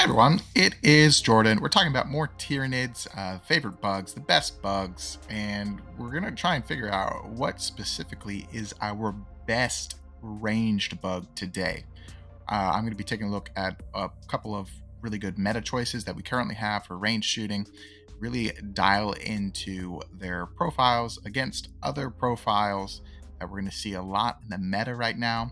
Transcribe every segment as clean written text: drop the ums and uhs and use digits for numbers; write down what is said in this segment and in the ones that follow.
Everyone, it is Jordan. We're talking about more Tyranids, favorite bugs, the best bugs, and we're going to try and figure out what specifically is our best ranged bug today. I'm going to be taking a look at a couple of really good meta choices that we currently have for range shooting, really dial into their profiles against other profiles that we're going to see a lot in the meta right now,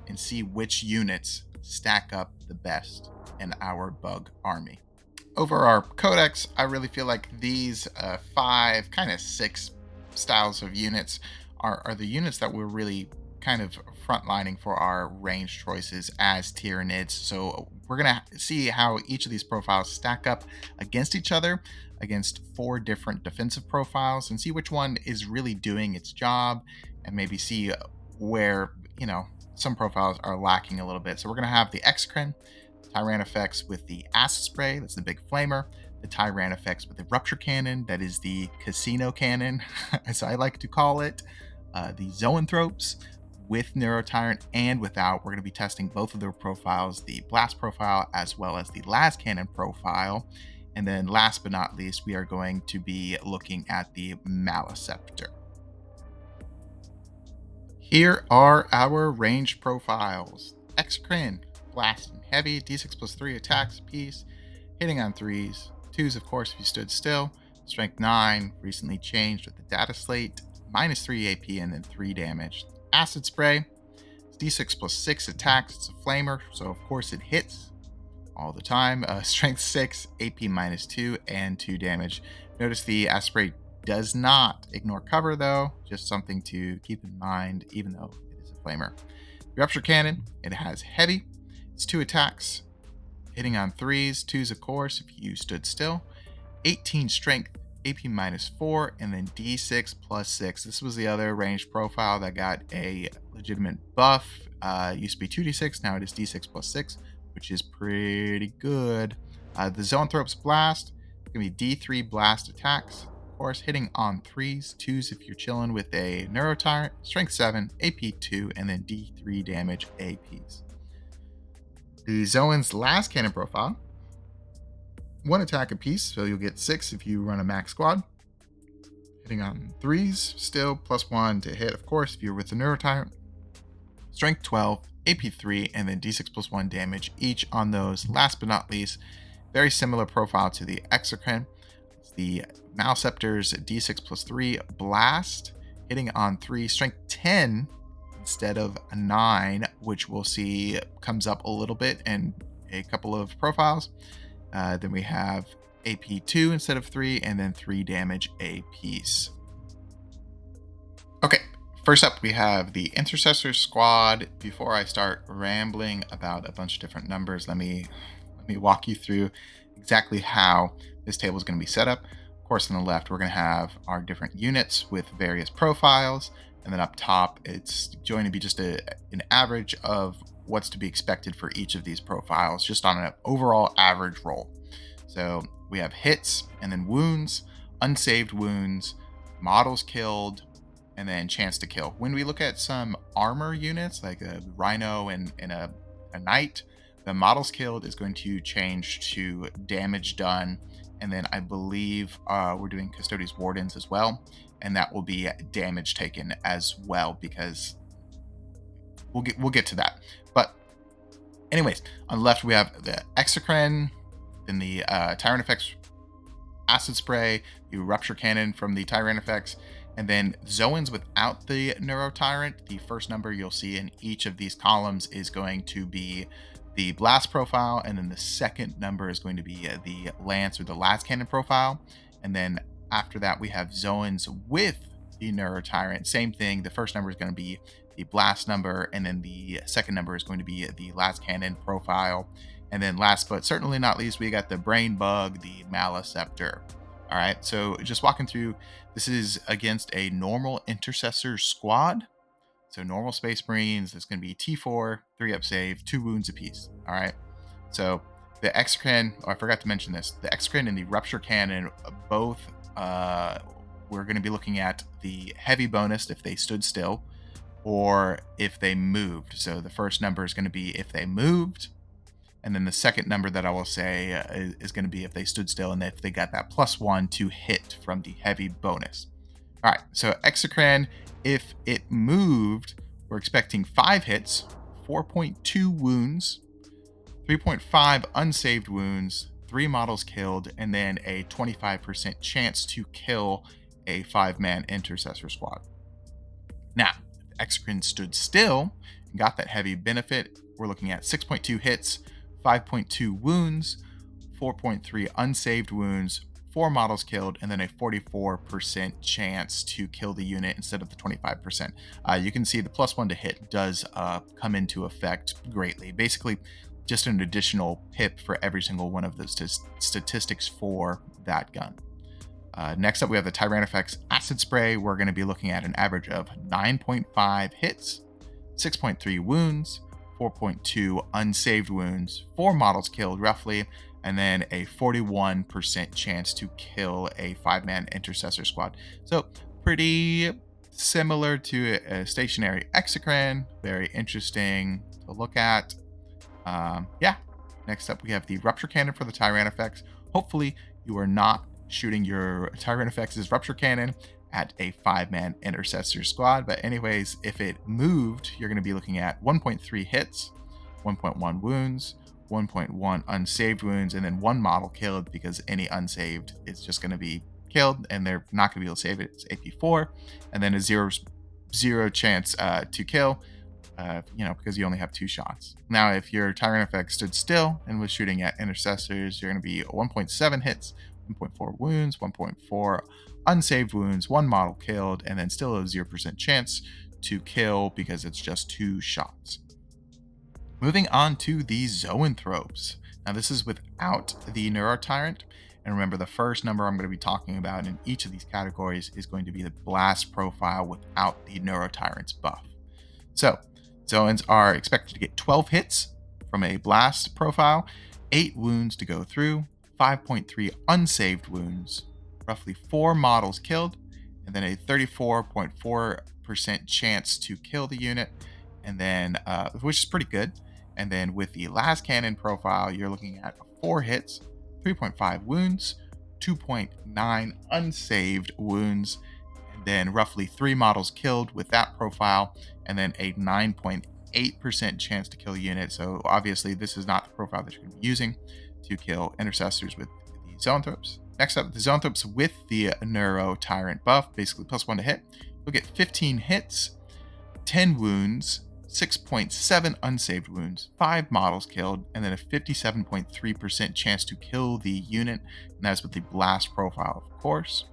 and see which units stack up the best in our bug army. Over our codex, I really feel like these five, kind of six styles of units are the units that we're really kind of frontlining for our range choices as Tyranids. So we're going to see how each of these profiles stack up against each other, against four different defensive profiles, and see which one is really doing its job, and maybe see where, some profiles are lacking a little bit. So we're going to have the Exocrine Tyranid with the acid spray, that's the big flamer, the Tyranid with the rupture cannon, that is the casino cannon, as I like to call it, the zoanthropes with neurotyrant and without. We're going to be testing both of their profiles, the blast profile as well as the las cannon profile. And then last but not least, we are going to be looking at the maliceptor. Here are our range profiles. Exocrine, blasting heavy, d6+3 attacks apiece, hitting on 3s, 2s of course if you stood still, strength 9, recently changed with the data slate, -3 AP and then 3 damage. Acid spray, d6+6 attacks, it's a flamer, so of course it hits all the time. Strength 6, AP -2 and 2 damage. Notice the acid spray does not ignore cover though, just something to keep in mind even though it is a flamer. Rupture cannon, it has heavy, it's 2 attacks, hitting on 3s, 2s of course if you stood still, 18 strength, AP -4, and then d6+6. This was the other ranged profile that got a legitimate buff. Used to be 2d6, now it is d6+6, which is pretty good. The Zoanthropes blast, it's going to be d3 blast attacks, of course hitting on 3s, 2s if you're chilling with a neurotyrant, strength 7, AP 2, and then d3 damage APs. The Zoan's las cannon profile, 1 attack apiece, so you'll get 6 if you run a max squad. Hitting on 3s, still +1 to hit, of course, if you're with the neurotyrant. Strength 12, AP 3, and then d6+1 damage each on those. Last but not least, very similar profile to the Exocrine. It's the Maliceptor's d6+3 blast, hitting on 3, strength 10 instead of a 9, which we'll see comes up a little bit in a couple of profiles. Then we have AP 2 instead of 3, and then 3 damage a piece. Okay, first up we have the Intercessor Squad. Before I start rambling about a bunch of different numbers, let me walk you through exactly how this table is going to be set up. Of course, on the left, we're going to have our different units with various profiles. And then up top, it's going to be just an average of what's to be expected for each of these profiles, just on an overall average roll. So we have hits, and then wounds, unsaved wounds, models killed, and then chance to kill. When we look at some armor units, like a rhino and a knight, the models killed is going to change to damage done. And then I believe we're doing Custodian's Wardens as well, and that will be damage taken as well, because we'll get to that. But anyways, on the left we have the Exocrine, then the Tyranid acid spray, the rupture cannon from the Tyranid, and then Zoans without the neurotyrant. The first number you'll see in each of these columns is going to be the blast profile, and then the second number is going to be the lance or the las cannon profile. And then after that we have Zoans with the neurotyrant. Same thing, the first number is going to be the blast number, and then the second number is going to be the las cannon profile. And then last but certainly not least, we got the brain bug, the maliceptor. All right, so just walking through, this is against a normal Intercessor Squad. So normal Space Marines, there's going to be T4, 3-up save, 2 wounds apiece. All right. So the Exocrine, I forgot to mention this, the Exocrine and the Rupture Cannon, both, we're going to be looking at the heavy bonus if they stood still or if they moved. So the first number is going to be if they moved, And then the second number that I will say is going to be if they stood still and if they got that +1 to hit from the heavy bonus. All right, so Exocrine, if it moved, we're expecting 5 hits, 4.2 wounds, 3.5 unsaved wounds, 3 models killed, and then a 25% chance to kill a 5-man intercessor squad. Now, if Exocrine stood still and got that heavy benefit, we're looking at 6.2 hits, 5.2 wounds, 4.3 unsaved wounds, 4 models killed, and then a 44% chance to kill the unit instead of the 25%. You can see the +1 to hit does come into effect greatly. Basically, just an additional pip for every single one of those statistics for that gun. Next up, we have the Tyranid Acid Spray. We're going to be looking at an average of 9.5 hits, 6.3 wounds, 4.2 unsaved wounds, 4 models killed roughly, and then a 41% chance to kill a 5-man intercessor squad. So pretty similar to a stationary Exocrine. Very interesting to look at. Yeah. Next up, we have the Rupture Cannon for the Tyranid. Hopefully, you are not shooting your Tyranid Rupture Cannon at a 5-man intercessor squad. But anyways, if it moved, you're going to be looking at 1.3 hits, 1.1 wounds, 1.1 unsaved wounds, and then 1 model killed, because any unsaved is just going to be killed and they're not going to be able to save it. It's AP4, and then a zero chance to kill, because you only have 2 shots. Now, if your Tyranid stood still and was shooting at intercessors, you're going to be 1.7 hits, 1.4 wounds, 1.4 unsaved wounds, 1 model killed, and then still a 0% chance to kill because it's just 2 shots. Moving on to the Zoanthropes. Now, this is without the Neurotyrant. And remember, the first number I'm going to be talking about in each of these categories is going to be the blast profile without the Neurotyrant's buff. So, Zoans are expected to get 12 hits from a blast profile, 8 wounds to go through, 5.3 unsaved wounds, roughly 4 models killed, and then a 34.4% chance to kill the unit, and then which is pretty good. And then with the las cannon profile, you're looking at 4 hits, 3.5 wounds, 2.9 unsaved wounds, and then roughly 3 models killed with that profile, and then a 9.8% chance to kill the unit. So obviously this is not the profile that you're going to be using to kill intercessors with the Zoanthropes. Next up, the Zoanthropes with the Neuro Tyrant buff, basically +1 to hit. You'll get 15 hits, 10 wounds, 6.7 unsaved wounds, 5 models killed, and then a 57.3% chance to kill the unit, and that's with the blast profile, of course.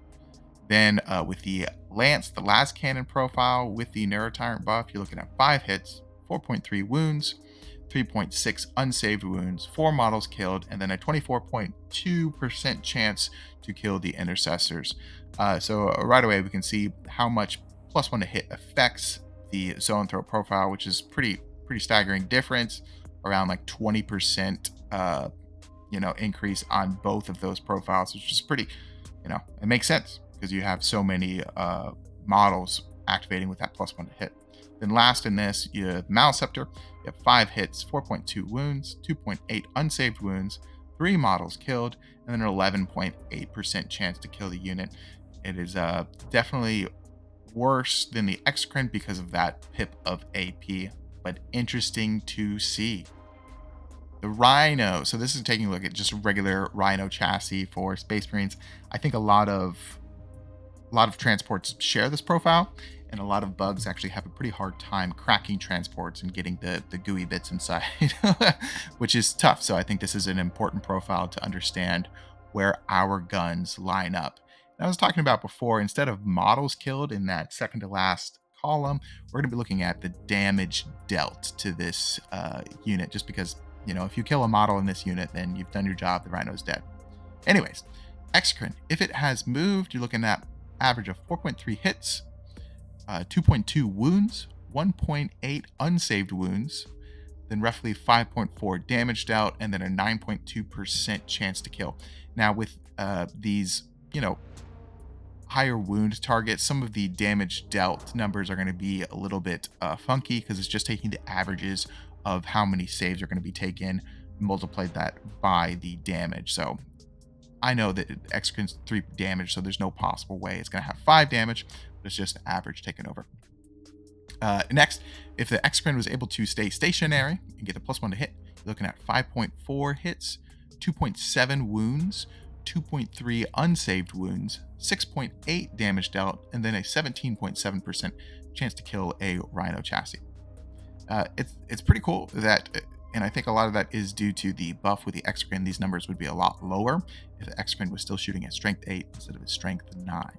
Then with the Lance, the las cannon profile with the Neurotyrant buff, you're looking at 5 hits, 4.3 wounds, 3.6 unsaved wounds, 4 models killed, and then a 24.2% chance to kill the intercessors. So right away we can see how much +1 to hit affects the Zoanthrope profile, which is pretty staggering difference, around like 20% increase on both of those profiles, which is pretty, it makes sense because you have so many models activating with that +1 to hit. Then last in this, you have Maleceptor. You have 5 hits, 4.2 wounds, 2.8 unsaved wounds, 3 models killed, and then an 11.8% chance to kill the unit. It is definitely worse than the Exocrine because of that pip of AP, but interesting to see. The Rhino. So this is taking a look at just a regular Rhino chassis for Space Marines. I think a lot of transports share this profile, and a lot of bugs actually have a pretty hard time cracking transports and getting the gooey bits inside, which is tough. So I think this is an important profile to understand where our guns line up. And I was talking about before, instead of models killed in that second to last column, we're going to be looking at the damage dealt to this unit, just because, if you kill a model in this unit, then you've done your job, the Rhino's dead. Anyways, Exocrine, if it has moved, you're looking at average of 4.3 hits, 2.2 wounds, 1.8 unsaved wounds, then roughly 5.4 damage dealt, and then a 9.2% chance to kill. Now with these, higher wound targets, some of the damage dealt numbers are going to be a little bit funky because it's just taking the averages of how many saves are going to be taken multiplied that by the damage. So I know that Exocrine's 3 damage, so there's no possible way it's going to have 5 damage, but it's just average taken over. Next, if the Exocrine was able to stay stationary and get the +1 to hit, you're looking at 5.4 hits, 2.7 wounds, 2.3 unsaved wounds, 6.8 damage dealt, and then a 17.7% chance to kill a Rhino chassis. It's pretty cool that, and I think a lot of that is due to the buff with the Exocrine. These numbers would be a lot lower if the Exocrine was still shooting at strength 8 instead of a strength 9.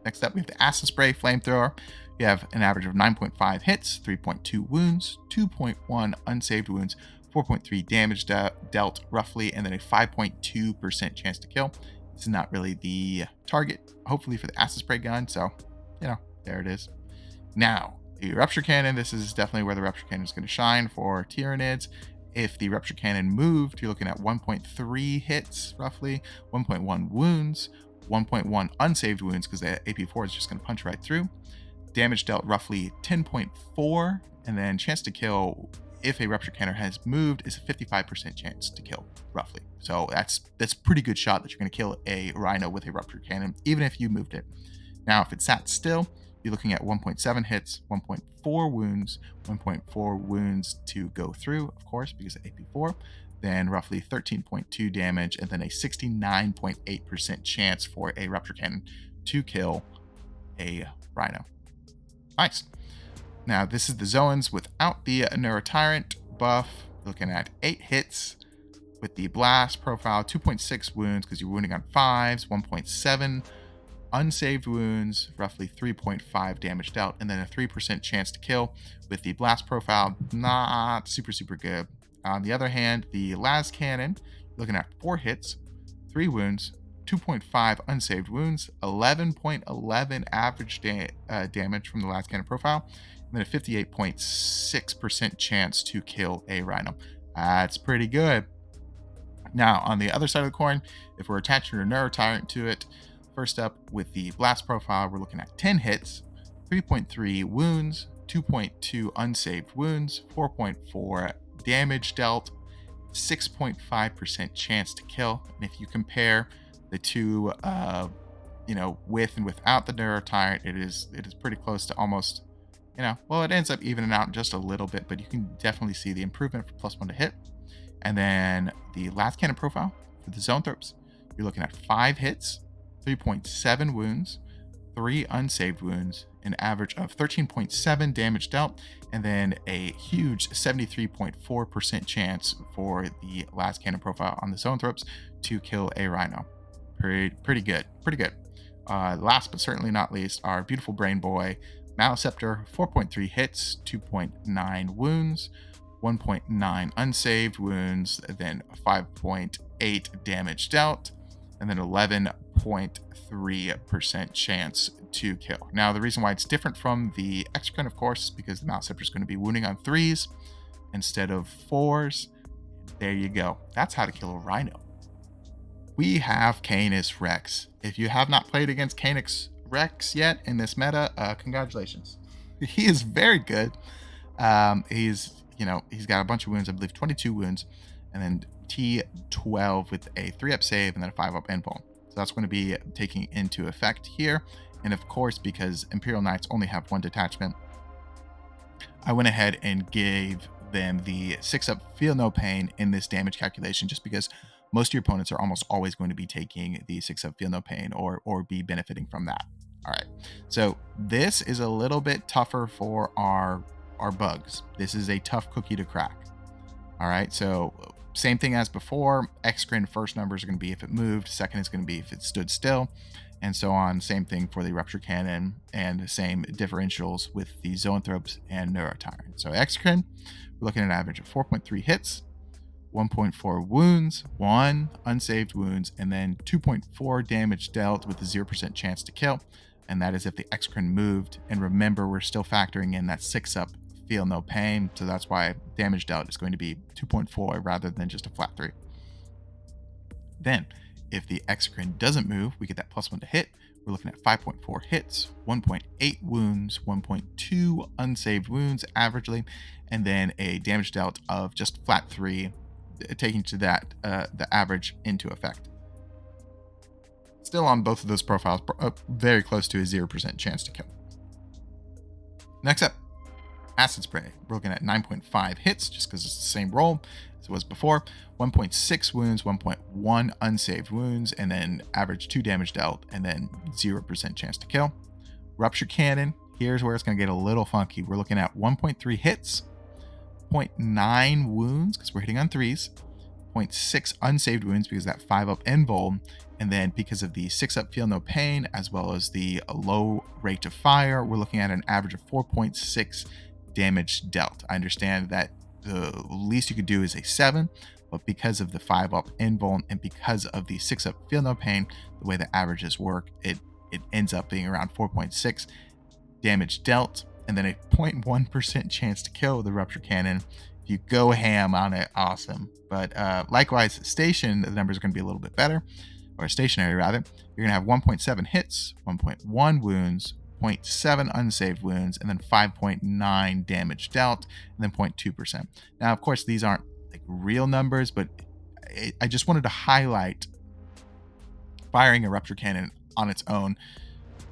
Next up, we have the Acid Spray Flamethrower. You have an average of 9.5 hits, 3.2 wounds, 2.1 unsaved wounds, 4.3 damage dealt roughly, and then a 5.2% chance to kill. This is not really the target, hopefully, for the Acid Spray gun, so, there it is. Now, the Rupture Cannon, this is definitely where the Rupture Cannon is going to shine for Tyranids. If the Rupture Cannon moved, you're looking at 1.3 hits, roughly, 1.1 wounds, 1.1 unsaved wounds, because the AP4 is just going to punch right through. Damage dealt roughly 10.4, and then chance to kill, if a Rupture Cannon has moved, is a 55% chance to kill, roughly. So that's a pretty good shot that you're going to kill a Rhino with a Rupture Cannon, even if you moved it. Now, if it sat still, you're looking at 1.7 hits, 1.4 wounds, 1.4 wounds to go through, of course, because of AP4, then roughly 13.2 damage, and then a 69.8% chance for a Rupture Cannon to kill a Rhino. Nice. Now, this is the Zoans without the Neurotyrant buff. Looking at 8 hits with the Blast profile, 2.6 wounds because you're wounding on 5s, 1.7 unsaved wounds, roughly 3.5 damage dealt, and then a 3% chance to kill with the Blast profile. Not super good. On the other hand, the Las Cannon, looking at 4 hits, 3 wounds, 2.5 unsaved wounds, 11.11 average damage from the Las Cannon profile, and then a 58.6% chance to kill a Rhino. That's pretty good. Now, on the other side of the coin, if we're attaching a Neurotyrant to it, first up with the Blast profile, we're looking at 10 hits, 3.3 wounds, 2.2 unsaved wounds, 4.4 damage dealt, 6.5% chance to kill. And if you compare the two, with and without the Neurotyrant, it is pretty close to almost, it ends up evening out just a little bit, but you can definitely see the improvement for +1 to hit. And then the Las Cannon profile for the Zoanthropes, you're looking at 5 hits, 3.7 wounds, 3 unsaved wounds, an average of 13.7 damage dealt, and then a huge 73.4% chance for the Las Cannon profile on the Zoanthropes to kill a Rhino. Pretty good. Last but certainly not least, our beautiful Brain Boy Maliceptor, 4.3 hits, 2.9 wounds, 1.9 unsaved wounds, then 5.8 damage dealt, and then 11.3% chance to kill. Now, the reason why it's different from the Exocrine, of course, is because the Maliceptor is going to be wounding on 3s instead of 4s. There you go. That's how to kill a Rhino. We have Canis Rex. If you have not played against Canis Rex yet in this meta, congratulations. He is very good. He's got a bunch of wounds, I believe 22 wounds, and then T12 with a 3-up save and then a 5-up endpoint. So that's going to be taking into effect here. And of course, because Imperial Knights only have 1 detachment, I went ahead and gave them the 6-up Feel No Pain in this damage calculation, just because most of your opponents are almost always going to be taking the 6-up Feel No Pain or be benefiting from that. All right, so this is a little bit tougher for our bugs. This is a tough cookie to crack. All right, so same thing as before. Exocrine first numbers are going to be if it moved, second is going to be if it stood still, and so on. Same thing for the Rupture Cannon, and same differentials with the Zoanthropes and Neurotyrant. So Exocrine, we're looking at an average of 4.3 hits, 1.4 wounds, 1 unsaved wounds, and then 2.4 damage dealt with a 0% chance to kill. And that is if the Exocrine moved. And remember, we're still factoring in that 6-up Feel No Pain. So that's why damage dealt is going to be 2.4 rather than just a flat 3. Then, if the Exocrine doesn't move, we get that +1 to hit. We're looking at 5.4 hits, 1.8 wounds, 1.2 unsaved wounds averagely, and then a damage dealt of just flat 3 taking to that the average into effect. Still on both of those profiles, very close to a 0% chance to kill. Next up, acid spray. We're looking at 9.5 hits, just because it's the same roll as it was before. 1.6 wounds, 1.1 unsaved wounds, and then average 2 damage dealt, and then 0% chance to kill. Rupture cannon. Here's where it's going to get a little funky. We're looking at 1.3 hits, 0.9 wounds, because we're hitting on 3s, 0.6 unsaved wounds because that 5-up invuln, and then because of the 6-up feel no pain, as well as the low rate of fire, we're looking at an average of 4.6 damage dealt. I understand that the least you could do is a 7, but because of the 5-up invuln and because of the 6-up feel no pain, the way the averages work, it ends up being around 4.6 damage dealt, and then a 0.1% chance to kill with the rupture cannon. If you go ham on it, awesome. But likewise, station, the numbers are going to be a little bit better, or stationary rather. You're going to have 1.7 hits, 1.1 wounds, 0.7 unsaved wounds, and then 5.9 damage dealt, and then 0.2%. Now, of course, these aren't like real numbers, but I just wanted to highlight firing a rupture cannon on its own.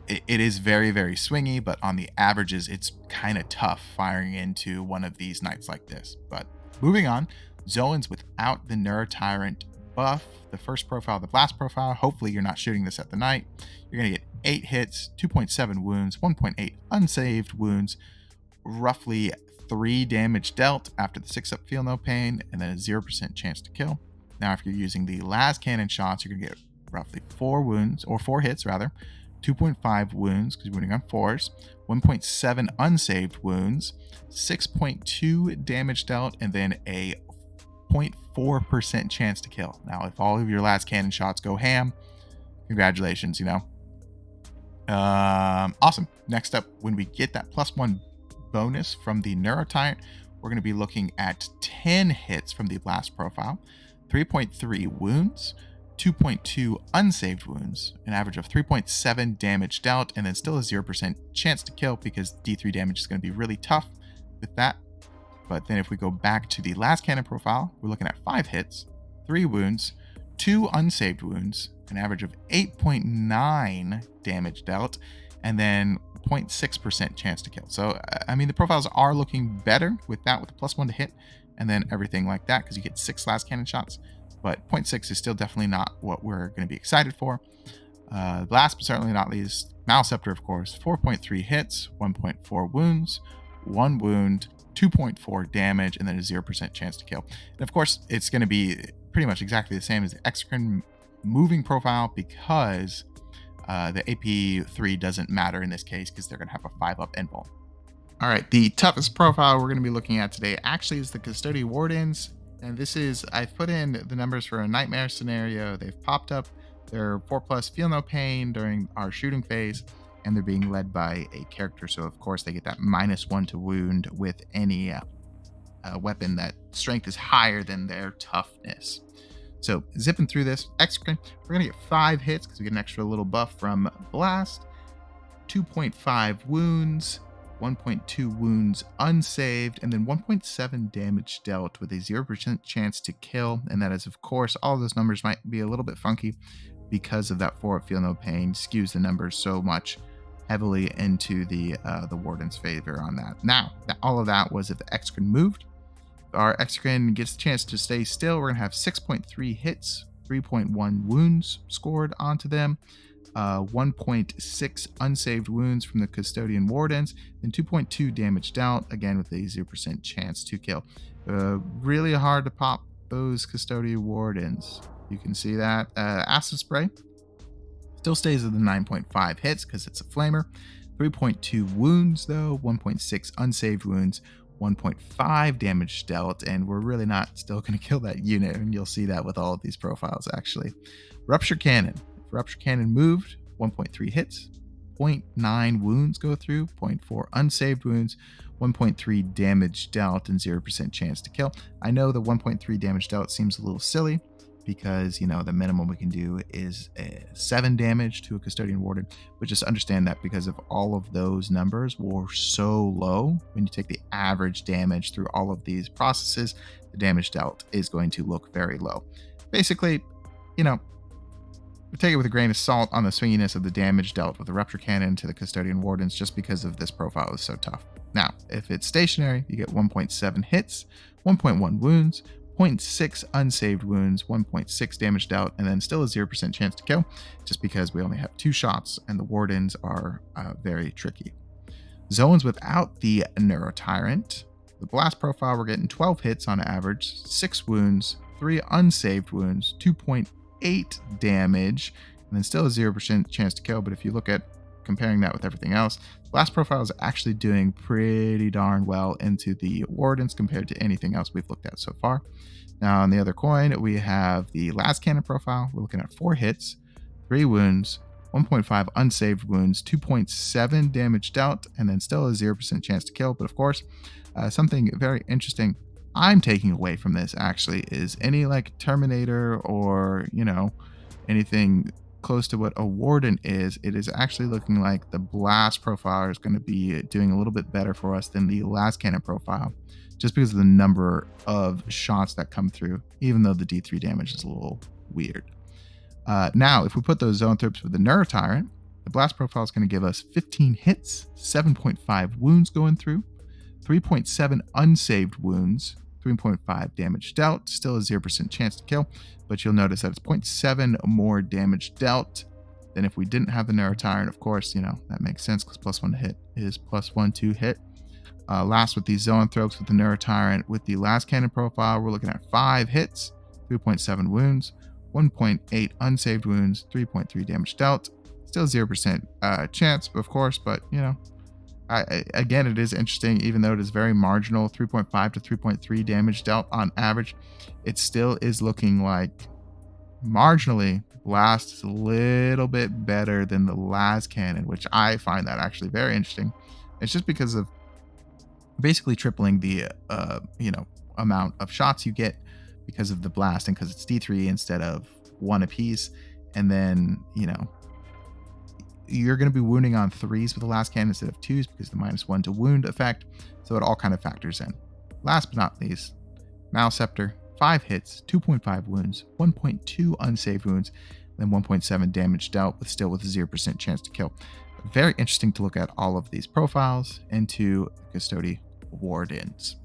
It is very, very swingy, but on the averages, it's kind of tough firing into one of these knights like this. But moving on, Zoans without the Neurotyrant buff, the first profile, the blast profile. Hopefully you're not shooting this at the night. You're going to get 8 hits, 2.7 wounds, 1.8 unsaved wounds, roughly 3 damage dealt after the 6-up feel no pain, and then a 0% chance to kill. Now, if you're using the last cannon shots, you're going to get roughly 4 wounds, or 4 hits rather, 2.5 wounds because you're wounding on 4s, 1.7 unsaved wounds, 6.2 damage dealt, and then a 0.4% chance to kill. Now, if all of your last cannon shots go ham, congratulations, you know. Awesome. Next up, when we get that +1 bonus from the Neurotyrant, we're going to be looking at 10 hits from the blast profile, 3.3 wounds, 2.2 unsaved wounds, an average of 3.7 damage dealt, and then still a 0% chance to kill because D3 damage is going to be really tough with that. But then if we go back to the last cannon profile, we're looking at 5 hits, 3 wounds, 2 unsaved wounds, an average of 8.9 damage dealt, and then 0.6% chance to kill. So, I mean, the profiles are looking better with that, with the +1 to hit, and then everything like that, because you get 6 last cannon shots. But 0.6 is still definitely not what we're going to be excited for. Last but certainly not least, Maleceptor, of course. 4.3 hits, 1.4 wounds, 1 wound, 2.4 damage, and then a 0% chance to kill. And of course, it's going to be pretty much exactly the same as the Exocrine moving profile because the AP3 doesn't matter in this case because they're going to have a 5-up invuln. All right, the toughest profile we're going to be looking at today actually is the Custodian Wardens. And this is, I've put in the numbers for a nightmare scenario. They've popped up. They're 4+ feel no pain during our shooting phase, and they're being led by a character. So of course they get that -1 to wound with any weapon that strength is higher than their toughness. So zipping through this, Exocrine, we're gonna get 5 hits because we get an extra little buff from Blast, 2.5 wounds, 1.2 wounds unsaved, and then 1.7 damage dealt with a 0% chance to kill. And that is, of course, all of those numbers might be a little bit funky because of that 4 feel no pain skews the numbers so much heavily into the Warden's favor on that. Now, all of that was if the Exocrine moved. If our Exocrine gets a chance to stay still, we're going to have 6.3 hits, 3.1 wounds scored onto them, 1.6 unsaved wounds from the Custodian Wardens, and 2.2 damage dealt, again with a 0% chance to kill. Really hard to pop those Custodian Wardens. You can see that. Acid Spray still stays at the 9.5 hits because it's a flamer. 3.2 wounds though, 1.6 unsaved wounds, 1.5 damage dealt, and we're really not still going to kill that unit, and you'll see that with all of these profiles actually. Rupture Cannon. Rupture Cannon moved, 1.3 hits, 0.9 wounds go through, 0.4 unsaved wounds, 1.3 damage dealt, and 0% chance to kill. I know the 1.3 damage dealt seems a little silly, because, you know, the minimum we can do is 7 damage to a custodian warden. But just understand that because of all of those numbers were so low, when you take the average damage through all of these processes, the damage dealt is going to look very low. Basically, you know, take it with a grain of salt on the swinginess of the damage dealt with the rupture cannon to the custodian wardens, just because of this profile is so tough. Now, if it's stationary, you get 1.7 hits, 1.1 wounds, 0.6 unsaved wounds, 1.6 damage dealt, and then still a 0% chance to kill, just because we only have 2 shots and the wardens are very tricky. Zones without the Neurotyrant, the blast profile, we're getting 12 hits on average, 6 wounds, 3 unsaved wounds, 2.8 damage, and then still a 0% chance to kill. But if you look at comparing that with everything else, blast profile is actually doing pretty darn well into the wardens compared to anything else we've looked at so far. Now on the other coin, we have the last cannon profile. We're looking at 4 hits, 3 wounds, 1.5 unsaved wounds, 2.7 damage dealt, and then still a 0% chance to kill. But of course, something very interesting I'm taking away from this actually is any like Terminator or, you know, anything close to what a warden is, it is actually looking like the blast profile is going to be doing a little bit better for us than the last cannon profile, just because of the number of shots that come through, even though the D3 damage is a little weird. Now, if we put those zone thrips with the Neurotyrant, the blast profile is going to give us 15 hits, 7.5 wounds going through, 3.7 unsaved wounds, 3.5 damage dealt, still a 0% chance to kill, but you'll notice that it's 0.7 more damage dealt than if we didn't have the Neurotyrant. Of course, you know, that makes sense because +1 to hit is +1 to hit. Last with these zoanthropes with the Neurotyrant, with the last cannon profile, we're looking at 5 hits, 3.7 wounds, 1.8 unsaved wounds, 3.3 damage dealt. Still 0% chance, of course, but, you know, again, it is interesting, even though it is very marginal, 3.5 to 3.3 damage dealt on average, it still is looking like marginally blast is a little bit better than the last cannon, which I find that actually very interesting. It's just because of basically tripling the amount of shots you get because of the blast, and because it's D3 instead of 1 apiece, and then, you know, you're going to be wounding on 3s with the last cannon instead of 2s because of the -1 to wound effect. So it all kind of factors in. Last but not least, Malscepter, 5 hits, 2.5 wounds, 1.2 unsaved wounds, then 1.7 damage dealt, with still with a 0% chance to kill. Very interesting to look at all of these profiles into Custody Wardens.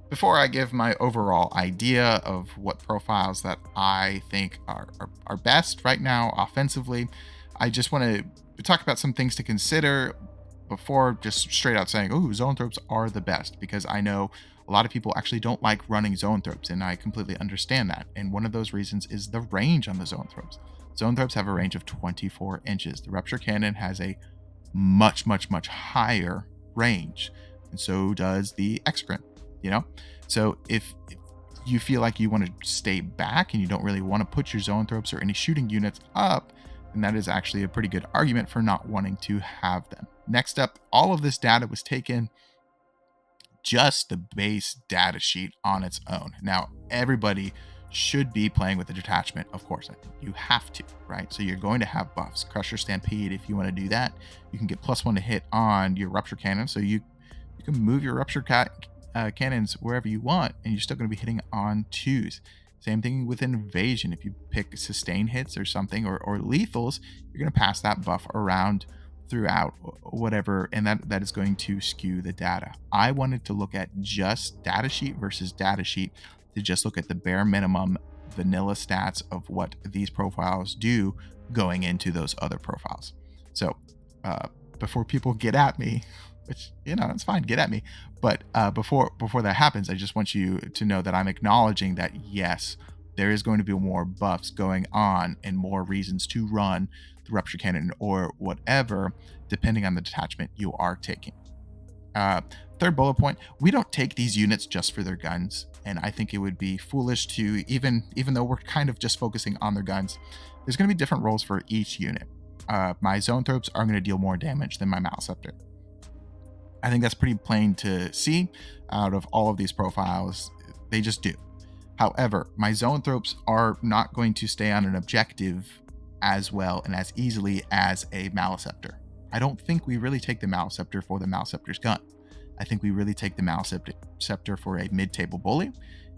Before I give my overall idea of what profiles that I think are best right now offensively, I just want to talk about some things to consider before just straight out saying, oh, zoanthropes are the best, because I know a lot of people actually don't like running zoanthropes, and I completely understand that. And one of those reasons is the range on the zoanthropes. Zoanthropes have a range of 24 inches. The rupture cannon has a much, much, much higher range, and so does the execrant, you know? So if you feel like you want to stay back and you don't really want to put your zoanthropes or any shooting units up, and that is actually a pretty good argument for not wanting to have them. Next up, all of this data was taken just the base data sheet on its own. Now, everybody should be playing with the detachment, of course. You have to, right? So you're going to have buffs. Crusher Stampede, if you want to do that, you can get +1 to hit on your rupture cannon. So you can move your rupture cannons wherever you want, and you're still going to be hitting on 2s. Same thing with invasion. If you pick sustain hits or something, or lethals, you're going to pass that buff around throughout whatever, and that is going to skew the data. I wanted to look at just data sheet versus data sheet to just look at the bare minimum vanilla stats of what these profiles do going into those other profiles. So before people get at me, which, you know, it's fine, get at me, but before that happens, I just want you to know that I'm acknowledging that yes, there is going to be more buffs going on and more reasons to run the rupture cannon or whatever, depending on the detachment you are taking. Third bullet point, we don't take these units just for their guns, and I think it would be foolish to, even though we're kind of just focusing on their guns, there's going to be different roles for each unit. My zoanthropes are going to deal more damage than my Malscepter. I think that's pretty plain to see out of all of these profiles. They just do. However, my zoanthropes are not going to stay on an objective as well and as easily as a Maliceptor. I don't think we really take the Maliceptor for the Maliceptor's gun. I think we really take the Maliceptor for a mid-table bully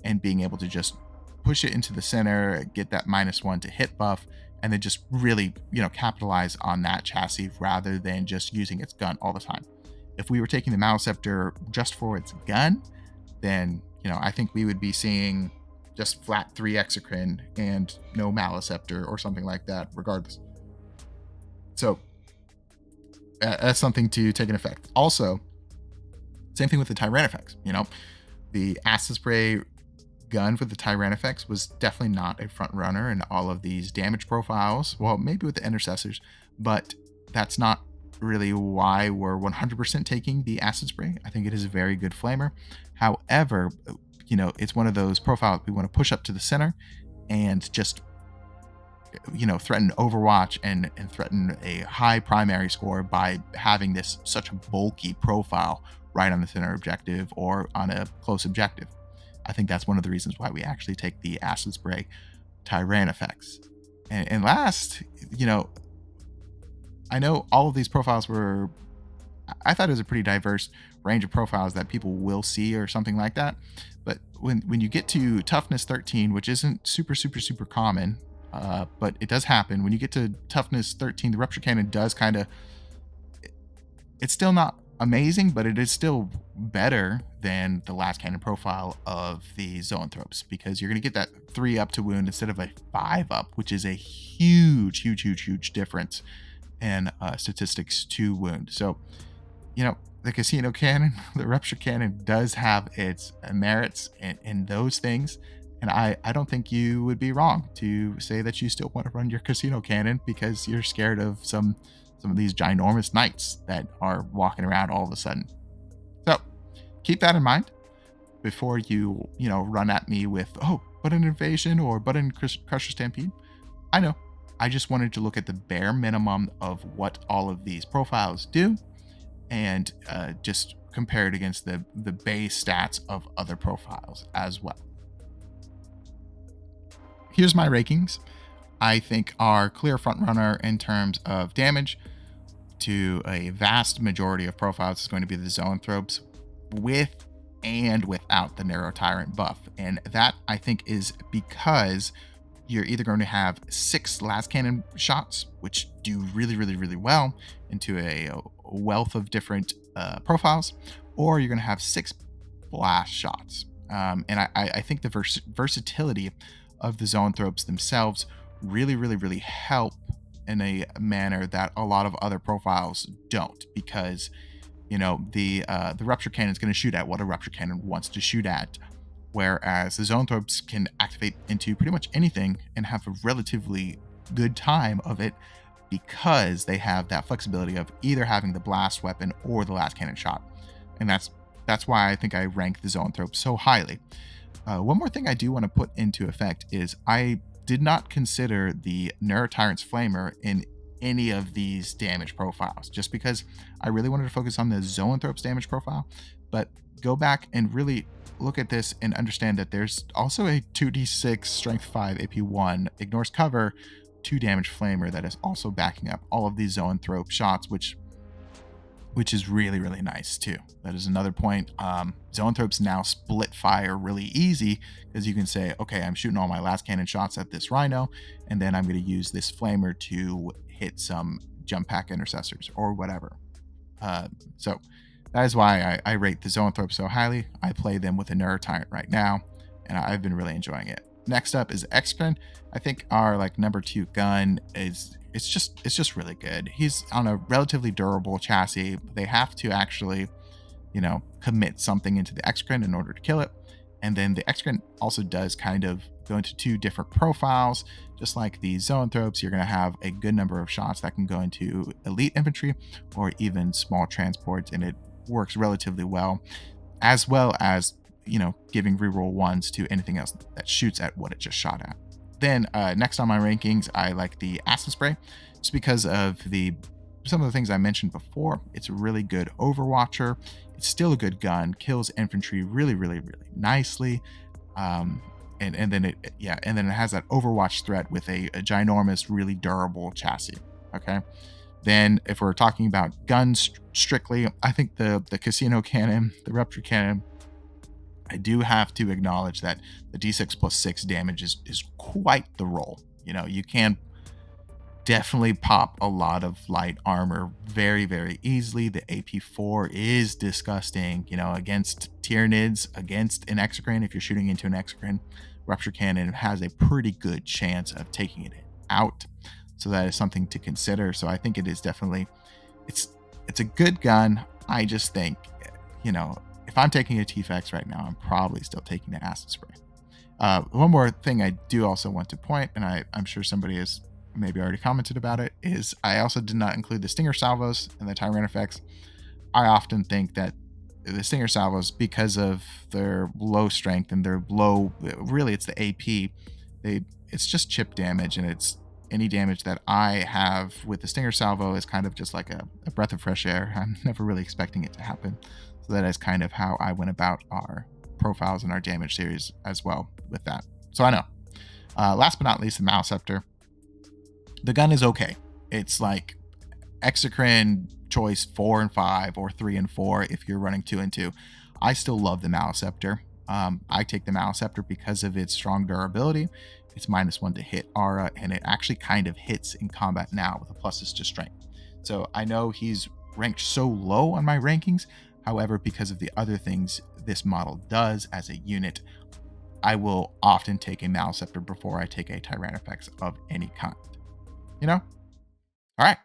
and being able to just push it into the center, get that -1 to hit buff, and then just really, capitalize on that chassis rather than just using its gun all the time. If we were taking the Maliceptor just for its gun, then, I think we would be seeing just flat 3 Exocrine and no Maliceptor or something like that, regardless. So that's something to take in effect. Also, same thing with the Tyrannifex. The Acid Spray gun for the Tyrannifex was definitely not a front runner in all of these damage profiles. Well, maybe with the Intercessors, but that's not really why we're 100% taking the Acid Spray. I think it is a very good flamer. However, it's one of those profiles we want to push up to the center and just threaten Overwatch and threaten a high primary score by having this such a bulky profile right on the center objective or on a close objective. I think that's one of the reasons why we actually take the Acid Spray Tyrannifex. And last, I know all of these profiles I thought it was a pretty diverse range of profiles that people will see or something like that. But when you get to toughness 13, which isn't super, super, super common, but it does happen. When you get to toughness 13, the Rupture Cannon does it's still not amazing, but it is still better than the last cannon profile of the Zoanthropes, because you're going to get that 3 up to wound instead of a 5 up, which is a huge, huge, huge, huge difference in statistics to wound. So, the Casino Cannon, the Rupture Cannon does have its merits in those things. And I don't think you would be wrong to say that you still want to run your Casino Cannon because you're scared of some of these ginormous knights that are walking around all of a sudden. So keep that in mind before you, run at me with, button invasion or button crusher stampede. I know. I just wanted to look at the bare minimum of what all of these profiles do and just compare it against the base stats of other profiles as well. Here's my rankings. I think our clear front runner in terms of damage to a vast majority of profiles is going to be the Zoanthropes with and without the Narrow Tyrant buff. And that, I think, is because you're either going to have 6 last cannon shots, which do really, really, really well into a wealth of different profiles, or you're going to have 6 blast shots. And I think the versatility of the Zoanthropes themselves really, really, really help in a manner that a lot of other profiles don't, because the Rupture Cannon is going to shoot at what a Rupture Cannon wants to shoot at, whereas the Zoanthropes can activate into pretty much anything and have a relatively good time of it because they have that flexibility of either having the blast weapon or the last cannon shot. And that's why I think I rank the Zoanthropes so highly. One more thing I do want to put into effect is I did not consider the Neurotyrant's Flamer in any of these damage profiles, just because I really wanted to focus on the Zoanthropes damage profile. But go back and really look at this and understand that there's also a 2d6 strength 5 AP1 ignores cover 2 damage flamer that is also backing up all of these Zoanthrope shots, which is really, really nice too. That is another point. Zoanthropes now split fire really easy because you can say, okay, I'm shooting all my last cannon shots at this Rhino, and then I'm going to use this flamer to hit some jump pack intercessors or whatever. So that is why I rate the Zoanthrope so highly. I play them with a Neurotyrant right now, and I've been really enjoying it. Next up is Exocrine. I think our number 2 gun is it's just really good. He's on a relatively durable chassis. They have to actually, commit something into the Exocrine in order to kill it. And then the Exocrine also does kind of go into 2 different profiles. Just like the Zoanthropes, you're going to have a good number of shots that can go into elite infantry or even small transports, and it works relatively well as, giving reroll 1s to anything else that shoots at what it just shot at. Then next on my rankings, I like the Acid Spray, just because of some of the things I mentioned before. It's a really good Overwatcher. It's still a good gun, kills infantry really, really, really nicely. and then and then it has that Overwatch threat with a ginormous, really durable chassis. Okay. Then if we're talking about guns strictly, I think the casino cannon, the rupture cannon, I do have to acknowledge that the D6 plus 6 damage is quite the roll. You know, you can definitely pop a lot of light armor very, very easily. The AP4 is disgusting, you know, against Tyranids, against an Exocrine. If you're shooting into an Exocrine, Rupture Cannon has a pretty good chance of taking it out. So that is something to consider. So I think it is definitely, it's a good gun. I just think, you know, if I'm taking a T-Fex right now, I'm probably still taking the Acid Spray. One more thing I do also want to point, and I'm sure somebody has maybe already commented about it, is I also did not include the Stinger Salvos and the Tyranid. I often think that the Stinger Salvos, because of their low strength and their low, really it's the AP, it's just chip damage, and it's any damage that I have with the Stinger Salvo is kind of just like a breath of fresh air. I'm never really expecting it to happen. So that is kind of how I went about our profiles and our damage series as well with that. So I know. Last but not least, the Maleceptor. The gun is okay. It's like Exocrine choice 4 and 5 or 3 and 4 if you're running 2 and 2. I still love the Maleceptor. I take the Maleceptor because of its strong durability. It's -1 to hit aura, and it actually kind of hits in combat now with the pluses to strength. So I know he's ranked so low on my rankings. However, because of the other things this model does as a unit, I will often take a Maleceptor before I take a Tyranid of any kind. You know? All right.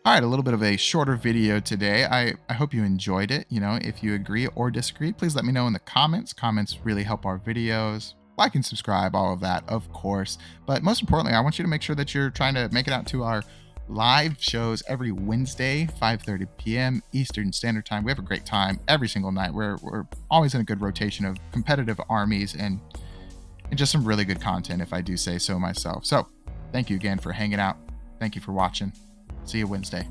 All right, a little bit of a shorter video today. I hope you enjoyed it. You know, if you agree or disagree, please let me know in the comments. Comments really help our videos. Like and subscribe, all of that, of course. But most importantly, I want you to make sure that you're trying to make it out to our live shows every Wednesday, 5:30 p.m. Eastern Standard Time. We have a great time every single night. We're always in a good rotation of competitive armies and just some really good content, if I do say so myself. So thank you again for hanging out. Thank you for watching. See you Wednesday.